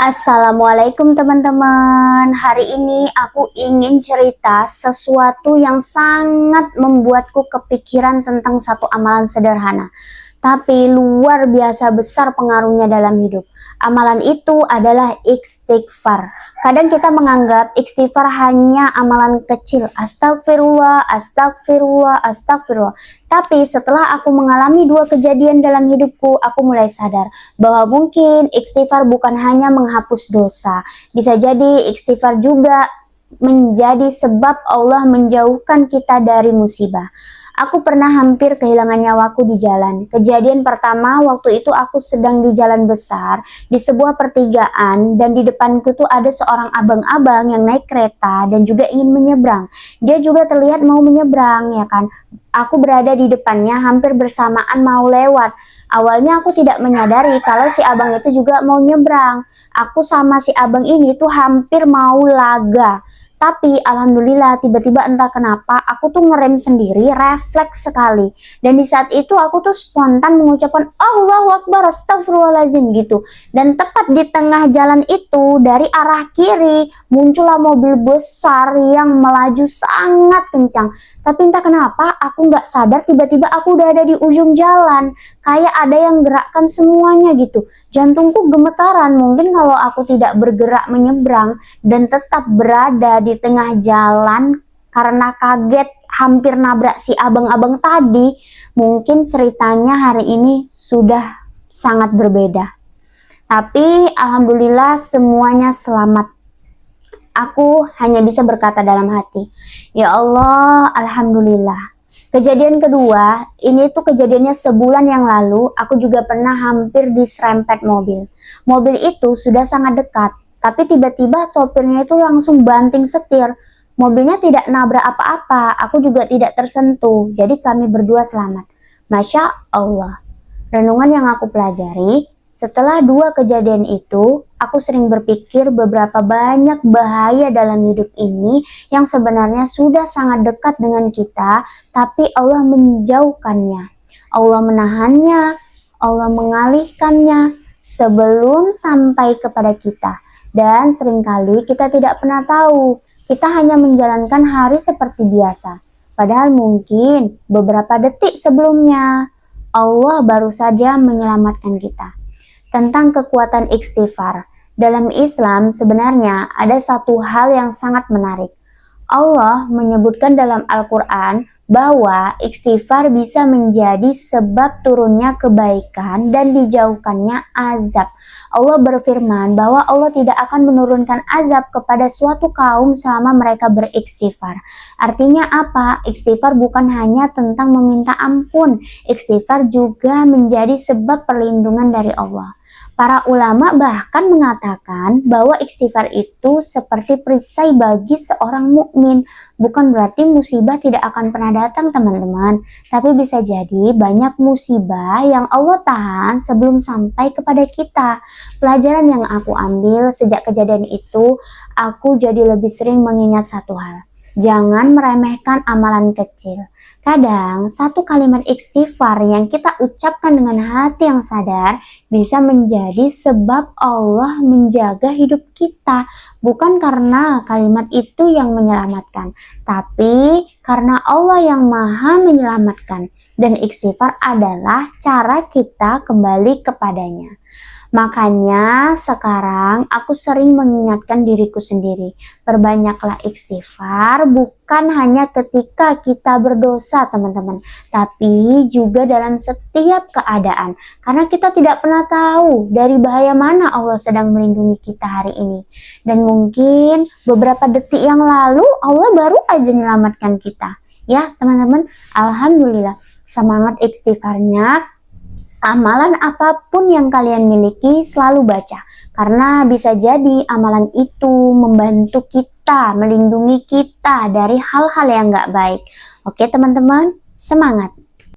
Assalamualaikum teman-teman. Hari ini aku ingin cerita sesuatu yang sangat membuatku kepikiran tentang satu amalan sederhana, tapi luar biasa besar pengaruhnya dalam hidup. Amalan itu adalah istighfar. Kadang kita menganggap istighfar hanya amalan kecil, astagfirullah, astagfirullah, astagfirullah. Tapi setelah aku mengalami dua kejadian dalam hidupku, aku mulai sadar bahwa mungkin istighfar bukan hanya menghapus dosa. Bisa jadi istighfar juga menjadi sebab Allah menjauhkan kita dari musibah. Aku pernah hampir kehilangan nyawaku di jalan. Kejadian pertama waktu itu aku sedang di jalan besar, di sebuah pertigaan, dan di depanku tuh ada seorang abang-abang yang naik kereta dan juga ingin menyeberang. Dia juga terlihat mau menyeberang, ya kan? Aku berada di depannya hampir bersamaan mau lewat. Awalnya aku tidak menyadari kalau si abang itu juga mau nyebrang. Aku sama si abang ini tuh hampir mau laga. Tapi alhamdulillah tiba-tiba entah kenapa aku tuh ngerem sendiri, refleks sekali. Dan di saat itu aku tuh spontan mengucapkan Allahu Akbar, astagfirullahaladzim gitu. Dan tepat di tengah jalan itu dari arah kiri muncullah mobil besar yang melaju sangat kencang. Tapi entah kenapa aku nggak sadar tiba-tiba aku udah ada di ujung jalan. Kayak ada yang gerakkan semuanya gitu. Jantungku gemetaran, mungkin kalau aku tidak bergerak menyeberang dan tetap berada di tengah jalan karena kaget hampir nabrak si abang-abang tadi, mungkin ceritanya hari ini sudah sangat berbeda. Tapi alhamdulillah semuanya selamat. Aku hanya bisa berkata dalam hati, ya Allah, alhamdulillah. Kejadian kedua, ini tuh kejadiannya sebulan yang lalu, aku juga pernah hampir diserempet mobil. Mobil itu sudah sangat dekat, tapi tiba-tiba sopirnya itu langsung banting setir. Mobilnya tidak nabrak apa-apa, aku juga tidak tersentuh, jadi kami berdua selamat. Masya Allah. Renungan yang aku pelajari, setelah dua kejadian itu, aku sering berpikir beberapa banyak bahaya dalam hidup ini yang sebenarnya sudah sangat dekat dengan kita, tapi Allah menjauhkannya. Allah menahannya, Allah mengalihkannya sebelum sampai kepada kita. Dan seringkali kita tidak pernah tahu, kita hanya menjalankan hari seperti biasa. Padahal mungkin beberapa detik sebelumnya, Allah baru saja menyelamatkan kita. Tentang kekuatan istighfar. Dalam Islam sebenarnya ada satu hal yang sangat menarik. Allah menyebutkan dalam Al-Quran bahwa istighfar bisa menjadi sebab turunnya kebaikan dan dijauhkannya azab. Allah berfirman bahwa Allah tidak akan menurunkan azab kepada suatu kaum selama mereka beristighfar. Artinya apa? Istighfar bukan hanya tentang meminta ampun. Istighfar juga menjadi sebab perlindungan dari Allah. Para ulama bahkan mengatakan bahwa istighfar itu seperti perisai bagi seorang mukmin. Bukan berarti musibah tidak akan pernah datang, teman-teman. Tapi bisa jadi banyak musibah yang Allah tahan sebelum sampai kepada kita. Pelajaran yang aku ambil sejak kejadian itu, aku jadi lebih sering mengingat satu hal. Jangan meremehkan amalan kecil. Kadang satu kalimat istighfar yang kita ucapkan dengan hati yang sadar bisa menjadi sebab Allah menjaga hidup kita. Bukan karena kalimat itu yang menyelamatkan, tapi karena Allah yang maha menyelamatkan. Dan istighfar adalah cara kita kembali kepadanya. Makanya sekarang aku sering mengingatkan diriku sendiri, perbanyaklah istighfar bukan hanya ketika kita berdosa teman-teman, tapi juga dalam setiap keadaan. Karena kita tidak pernah tahu dari bahaya mana Allah sedang melindungi kita hari ini. Dan mungkin beberapa detik yang lalu Allah baru aja menyelamatkan kita. Ya teman-teman, alhamdulillah, semangat istighfarnya. Amalan apapun yang kalian miliki selalu baca, karena bisa jadi amalan itu membantu kita, melindungi kita dari hal-hal yang gak baik. Oke teman-teman, semangat!